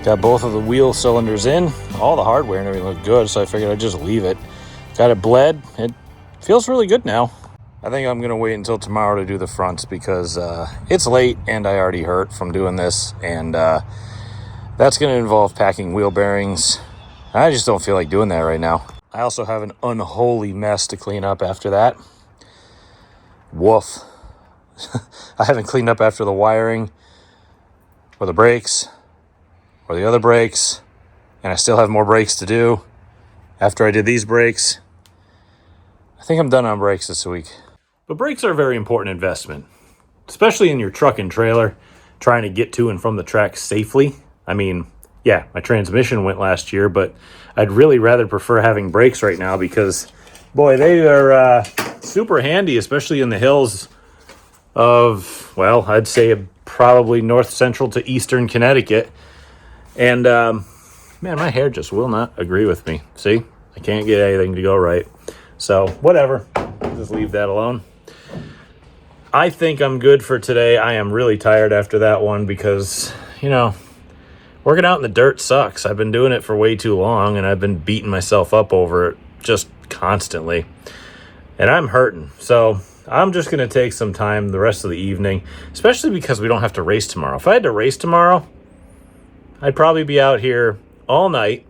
Got both of the wheel cylinders in. All the hardware and everything looked good, so I figured I'd just leave it. Got it bled. It feels really good now. I think I'm going to wait until tomorrow to do the fronts because it's late and I already hurt from doing this. And that's going to involve packing wheel bearings. I just don't feel like doing that right now. I also have an unholy mess to clean up after that. Woof. I haven't cleaned up after the wiring or the brakes or the other brakes. And I still have more brakes to do after I did these brakes. I think I'm done on brakes this week. But brakes are a very important investment, especially in your truck and trailer, trying to get to and from the track safely. I mean, yeah, my transmission went last year, but I'd really rather prefer having brakes right now because, boy, they are super handy, especially in the hills of, well, I'd say probably north central to eastern Connecticut. And, man, my hair just will not agree with me. See? I can't get anything to go right. So, whatever. Just leave that alone. I think I'm good for today. I am really tired after that one because, you know, working out in the dirt sucks. I've been doing it for way too long, and I've been beating myself up over it just constantly. And I'm hurting. So, I'm just going to take some time the rest of the evening, especially because we don't have to race tomorrow. If I had to race tomorrow, I'd probably be out here all night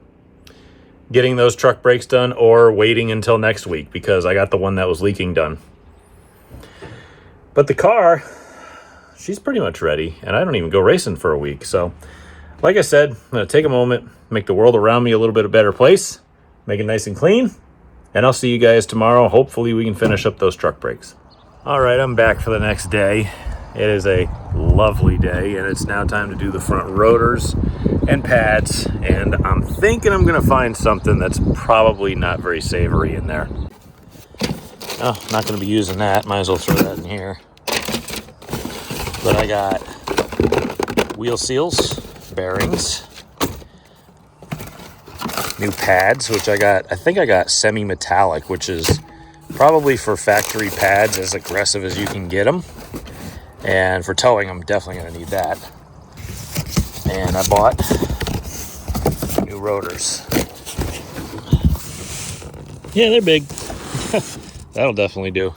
getting those truck brakes done or waiting until next week because I got the one that was leaking done. But the car, she's pretty much ready, and I don't even go racing for a week. So, like I said, I'm going to take a moment, make the world around me a little bit a better place, make it nice and clean, and I'll see you guys tomorrow. Hopefully we can finish up those truck brakes. All right, I'm back for the next day. It is a lovely day, and it's now time to do the front rotors and pads, and I'm thinking I'm going to find something that's probably not very savory in there. Oh, not going to be using that. Might as well throw that in here. But I got wheel seals, bearings, new pads, which I think I got semi-metallic, which is probably for factory pads as aggressive as you can get them. And for towing, I'm definitely going to need that. And I bought new rotors. Yeah, they're big. That'll definitely do.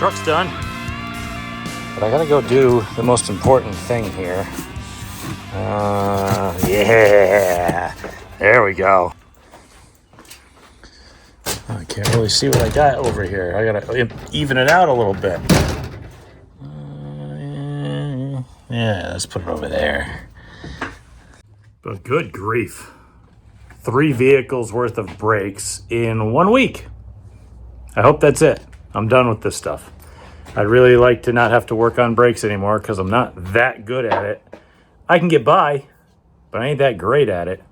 Truck's done, but I gotta go do the most important thing here. Yeah, there we go. I can't really see what I got over here. I gotta even it out a little bit. Yeah, let's put it over there. But good grief. 3 vehicles worth of brakes in 1 week. I hope that's it. I'm done with this stuff. I'd really like to not have to work on brakes anymore because I'm not that good at it. I can get by, but I ain't that great at it.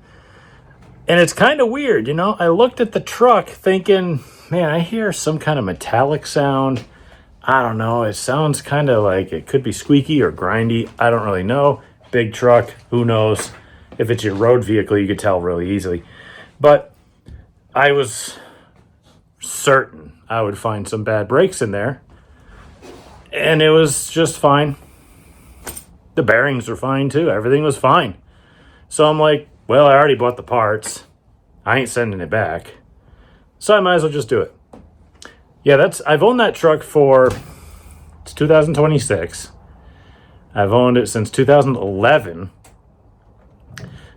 And it's kind of weird, you know? I looked at the truck thinking, man, I hear some kind of metallic sound. I don't know. It sounds kind of like it could be squeaky or grindy. I don't really know. Big truck, who knows? If it's your road vehicle, you could tell really easily. But I was certain I would find some bad brakes in there. And it was just fine. The bearings were fine too. Everything was fine. So I'm like, well, I already bought the parts. I ain't sending it back. So I might as well just do it. Yeah, I've owned that truck it's 2026. I've owned it since 2011.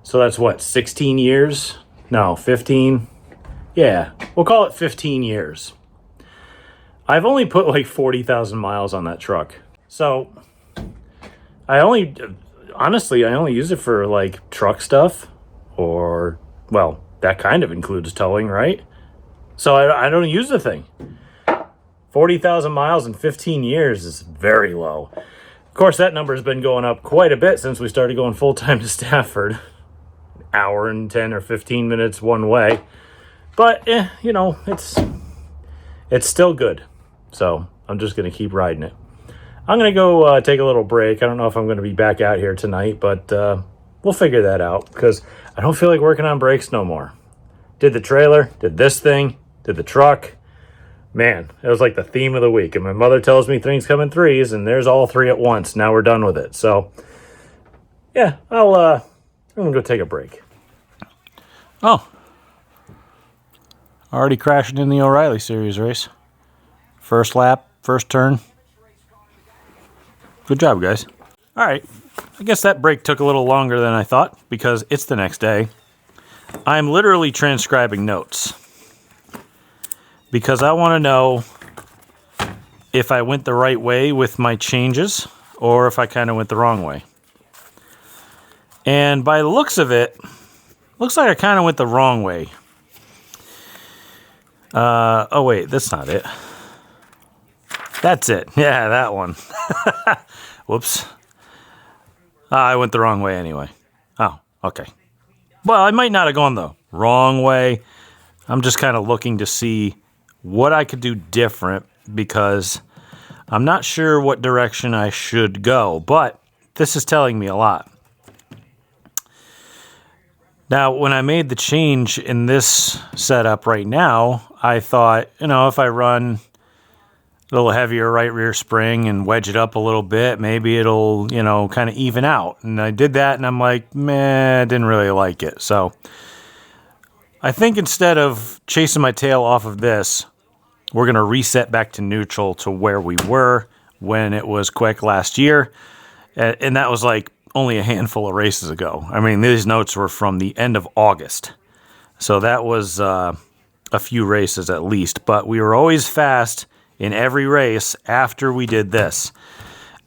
So that's what, 16 years? No, 15? Yeah, we'll call it 15 years. I've only put like 40,000 miles on that truck. So honestly, I only use it for like truck stuff or, well, that kind of includes towing, right? So I don't use the thing. 40,000 miles in 15 years is very low. Of course, that number has been going up quite a bit since we started going full-time to Stafford. Hour and 10 or 15 minutes one way. But, it's still good. So I'm just going to keep riding it. I'm going to go take a little break. I don't know if I'm going to be back out here tonight, but we'll figure that out because I don't feel like working on brakes no more. Did the trailer, did this thing, did the truck. Man, it was like the theme of the week. And my mother tells me things come in threes, and there's all three at once. Now we're done with it. So, yeah, I'm going to go take a break. Oh. Already crashing in the O'Reilly Series race. First lap, first turn. Good job, guys. All right. I guess that break took a little longer than I thought because it's the next day. I'm literally transcribing notes because I want to know if I went the right way with my changes or if I kind of went the wrong way. And by the looks of it, looks like I kind of went the wrong way. Oh, wait, that's not it. That's it. Yeah, that one. Whoops. I went the wrong way anyway. Oh, okay. Well, I might not have gone the wrong way. I'm just kind of looking to see what I could do different because I'm not sure what direction I should go, but this is telling me a lot. Now, when I made the change in this setup right now, I thought, if I run a little heavier right rear spring and wedge it up a little bit, maybe it'll, kind of even out. And I did that, and I'm like, meh, I didn't really like it. So I think instead of chasing my tail off of this, we're going to reset back to neutral to where we were when it was quick last year. And that was like only a handful of races ago. I mean, these notes were from the end of August. So that was a few races at least. But we were always fast in every race after we did this.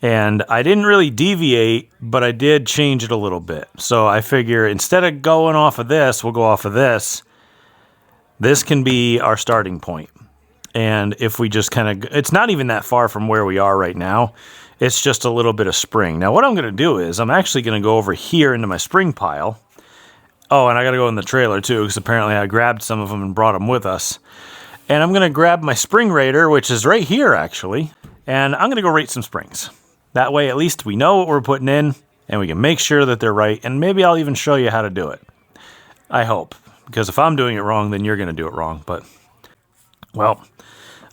And I didn't really deviate, but I did change it a little bit. So I figure instead of going off of this, we'll go off of this. This can be our starting point. And if we just kind of, it's not even that far from where we are right now. It's just a little bit of spring. Now what I'm going to do is I'm actually going to go over here into my spring pile. Oh, and I got to go in the trailer too, because apparently I grabbed some of them and brought them with us. And I'm going to grab my spring rater, which is right here actually, and I'm going to go rate some springs. That way at least we know what we're putting in, and we can make sure that they're right, and maybe I'll even show you how to do it. I hope, because if I'm doing it wrong, then you're going to do it wrong. But, well,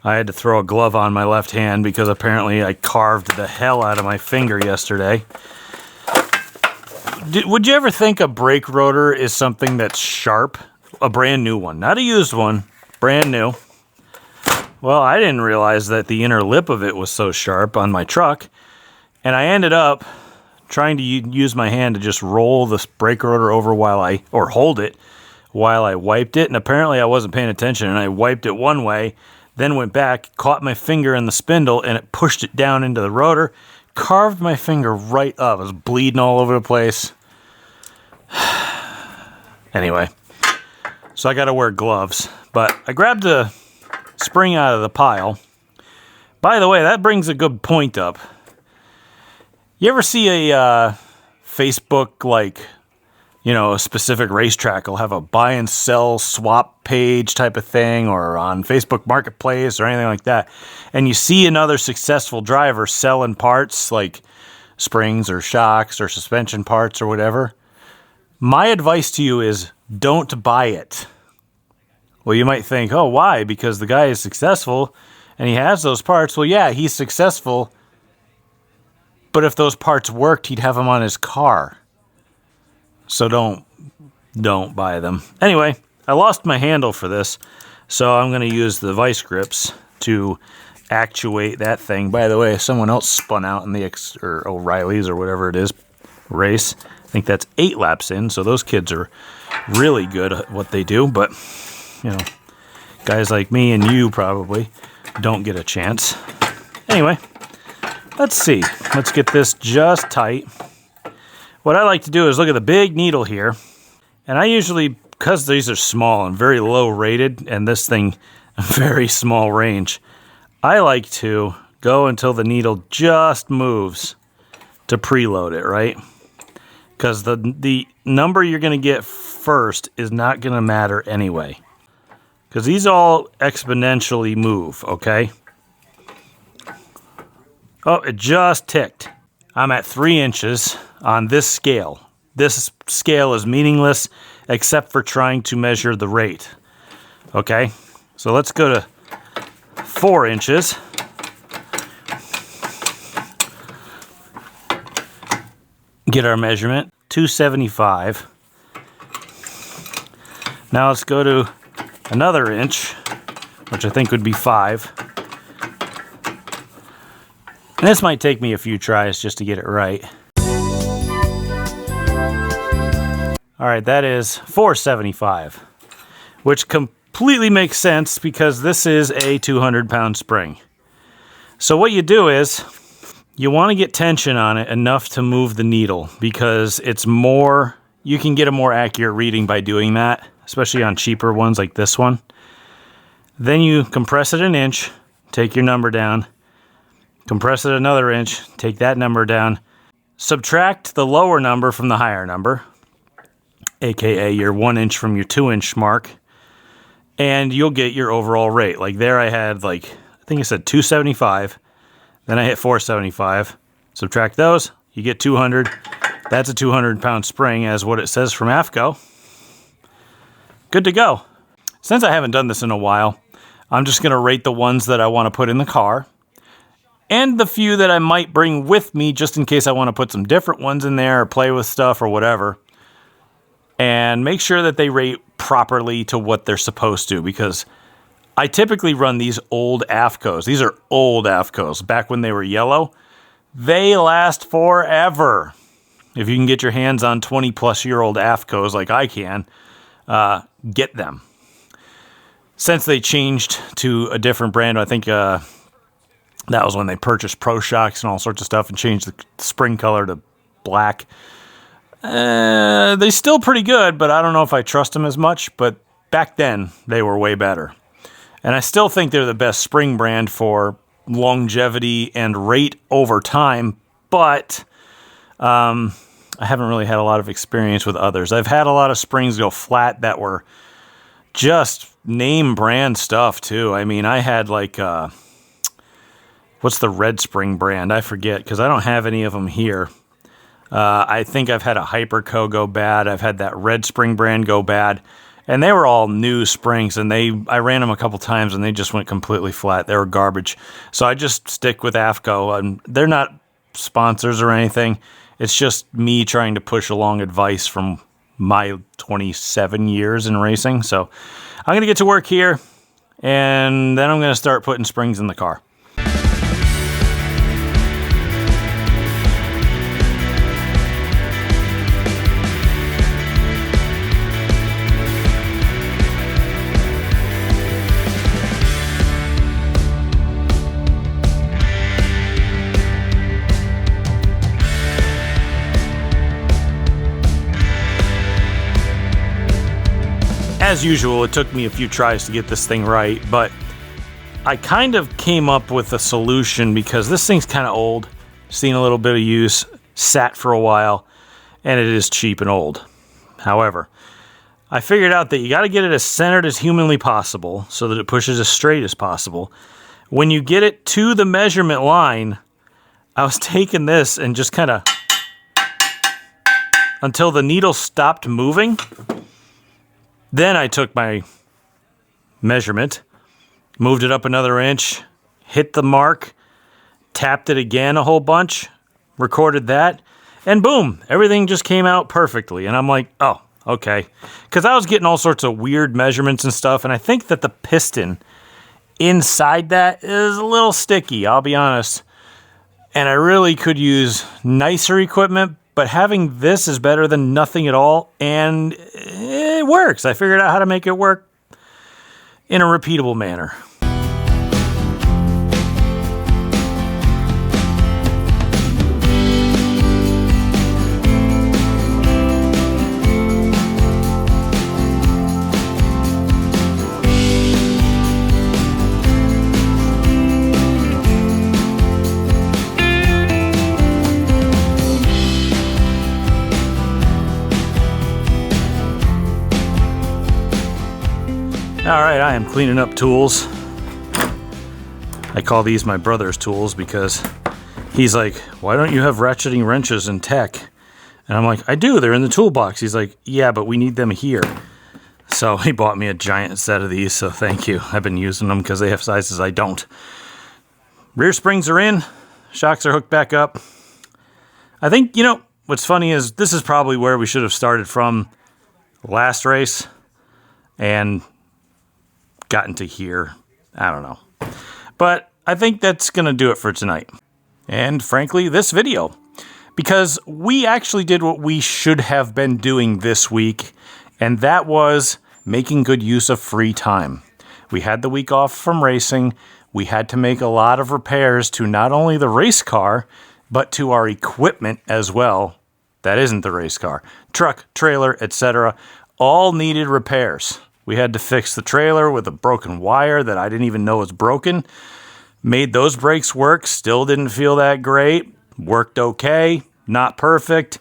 I had to throw a glove on my left hand because apparently I carved the hell out of my finger yesterday. Would you ever think a brake rotor is something that's sharp? A brand new one, not a used one, brand new. Well, I didn't realize that the inner lip of it was so sharp on my truck, and I ended up trying to use my hand to just roll this brake rotor over or hold it while I wiped it, and apparently I wasn't paying attention, and I wiped it one way, then went back, caught my finger in the spindle, and it pushed it down into the rotor, carved my finger right up. I was bleeding all over the place. Anyway, so I got to wear gloves, but I grabbed a spring out of the pile. By the way, that brings a good point up. You ever see a Facebook, a specific racetrack will have a buy and sell swap page type of thing, or on Facebook Marketplace or anything like that, and you see another successful driver selling parts like springs or shocks or suspension parts or whatever? My advice to you is don't buy it. Well, you might think, oh, why? Because the guy is successful and he has those parts. Well, yeah, he's successful But if those parts worked, he'd have them on his car. So don't buy them. Anyway, I lost my handle for this, so I'm going to use the vice grips to actuate that thing. By the way, someone else spun out in the O'Reilly's or whatever it is race. I think that's 8 laps in, so those kids are really good at what they do. But, you know, guys like me and you probably don't get a chance. Anyway, let's see. Let's get this just tight. What I like to do is look at the big needle here. And I usually, because these are small and very low rated, and this thing, very small range, I like to go until the needle just moves to preload it, right? Because the number you're going to get first is not going to matter anyway. Because these all exponentially move, okay? Oh, it just ticked. I'm at 3 inches on this scale. This scale is meaningless except for trying to measure the rate. Okay, so let's go to 4 inches. Get our measurement, 275. Now let's go to another inch, which I think would be 5. And this might take me a few tries just to get it right. All right, that is 475, which completely makes sense because this is a 200-pound spring. So what you do is you want to get tension on it enough to move the needle because it's more, you can get a more accurate reading by doing that, especially on cheaper ones like this one. Then you compress it an inch, take your number down, compress it another inch, take that number down, subtract the lower number from the higher number, aka your 1 inch from your 2 inch mark, and you'll get your overall rate. Like there I had I think it said 275, then I hit 475, subtract those, you get 200. That's a 200-pound spring as what it says from AFCO. Good to go. Since I haven't done this in a while, I'm just going to rate the ones that I want to put in the car and the few that I might bring with me just in case I want to put some different ones in there or play with stuff or whatever. And make sure that they rate properly to what they're supposed to, because I typically run these old AFCOs. These are old AFCOs. Back when they were yellow, they last forever. If you can get your hands on 20-plus-year-old AFCOs like I can, get them. Since they changed to a different brand, I think that was when they purchased Pro Shocks and all sorts of stuff and changed the spring color to black. They're still pretty good, but I don't know if I trust them as much. But back then, they were way better. And I still think they're the best spring brand for longevity and rate over time. But I haven't really had a lot of experience with others. I've had a lot of springs go flat that were just name brand stuff, too. I mean, I had what's the red spring brand? I forget, because I don't have any of them here. I think I've had a Hyperco go bad. I've had that red spring brand go bad. And they were all new springs, and I ran them a couple times, and they just went completely flat. They were garbage. So I just stick with AFCO. And they're not sponsors or anything. It's just me trying to push along advice from my 27 years in racing. So I'm going to get to work here, and then I'm going to start putting springs in the car. As usual, it took me a few tries to get this thing right, but I kind of came up with a solution because this thing's kind of old, seen a little bit of use, sat for a while, and it is cheap and old. However, I figured out that you got to get it as centered as humanly possible so that it pushes as straight as possible. When you get it to the measurement line, I was taking this and just kind of until the needle stopped moving. Then I took my measurement, moved it up another inch, hit the mark, tapped it again a whole bunch, recorded that, and boom, everything just came out perfectly. And I'm like, oh, okay. Because I was getting all sorts of weird measurements and stuff, and I think that the piston inside that is a little sticky, I'll be honest. And I really could use nicer equipment, but having this is better than nothing at all, and it works. I figured out how to make it work in a repeatable manner. All right, I am cleaning up tools. I call these my brother's tools because he's like, why don't you have ratcheting wrenches and tech? And I'm like, I do, they're in the toolbox. He's like, yeah, but we need them here. So he bought me a giant set of these, so thank you. I've been using them because they have sizes I don't. Rear springs are in, shocks are hooked back up. I think, you know, what's funny is this is probably where we should have started from last race and gotten to here. I don't know. But I think that's going to do it for tonight. And frankly, this video. Because we actually did what we should have been doing this week, and that was making good use of free time. We had the week off from racing. We had to make a lot of repairs to not only the race car, but to our equipment as well. That isn't the race car. Truck, trailer, etc. all needed repairs. We had to fix the trailer with a broken wire that I didn't even know was broken. Made those brakes work. Still didn't feel that great. Worked okay. Not perfect.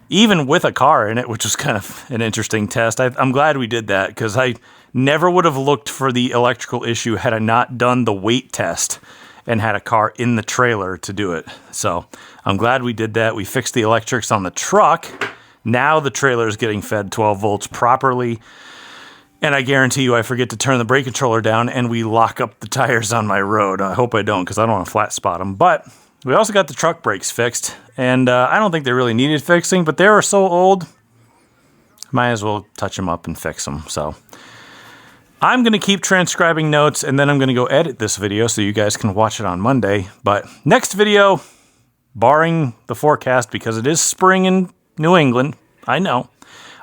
Even with a car in it, which was kind of an interesting test. I'm glad we did that because I never would have looked for the electrical issue had I not done the weight test and had a car in the trailer to do it. So I'm glad we did that. We fixed the electrics on the truck. Now the trailer is getting fed 12 volts properly. And I guarantee you I forget to turn the brake controller down and we lock up the tires on my road. I hope I don't because I don't want to flat spot them. But we also got the truck brakes fixed. And I don't think they really needed fixing, but they were so old, might as well touch them up and fix them. So I'm going to keep transcribing notes and then I'm going to go edit this video so you guys can watch it on Monday. But next video, barring the forecast, because it is spring in New England, I know.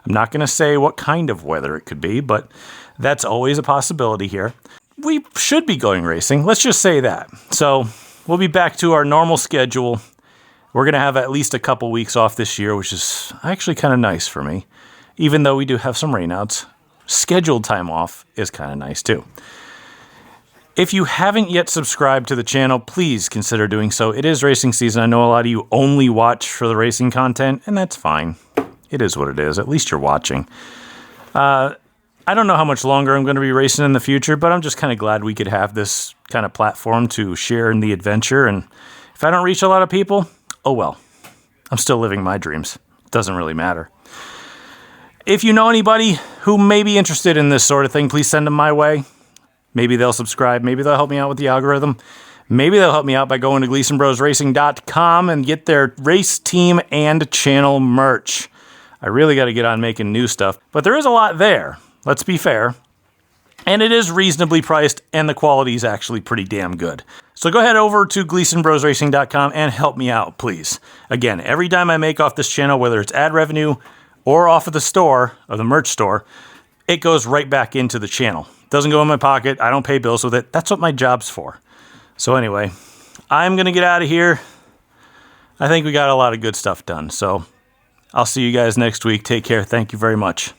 I'm not going to say what kind of weather it could be, but that's always a possibility here. We should be going racing. Let's just say that. So we'll be back to our normal schedule. We're going to have at least a couple weeks off this year, which is actually kind of nice for me. Even though we do have some rainouts, scheduled time off is kind of nice too. If you haven't yet subscribed to the channel, please consider doing so. It is racing season. I know a lot of you only watch for the racing content, and that's fine. It is what it is. At least you're watching. I don't know how much longer I'm going to be racing in the future, but I'm just kind of glad we could have this kind of platform to share in the adventure. And if I don't reach a lot of people, oh well. I'm still living my dreams. It doesn't really matter. If you know anybody who may be interested in this sort of thing, please send them my way. Maybe they'll subscribe. Maybe they'll help me out with the algorithm. Maybe they'll help me out by going to GleasonBrosRacing.com and get their race team and channel merch. I really got to get on making new stuff, but there is a lot there. Let's be fair. And it is reasonably priced, and the quality is actually pretty damn good. So go head over to GleasonBrosRacing.com and help me out, please. Again, every dime I make off this channel, whether it's ad revenue or off of the store, or the merch store, it goes right back into the channel. It doesn't go in my pocket. I don't pay bills with it. That's what my job's for. So anyway, I'm going to get out of here. I think we got a lot of good stuff done. So I'll see you guys next week. Take care. Thank you very much.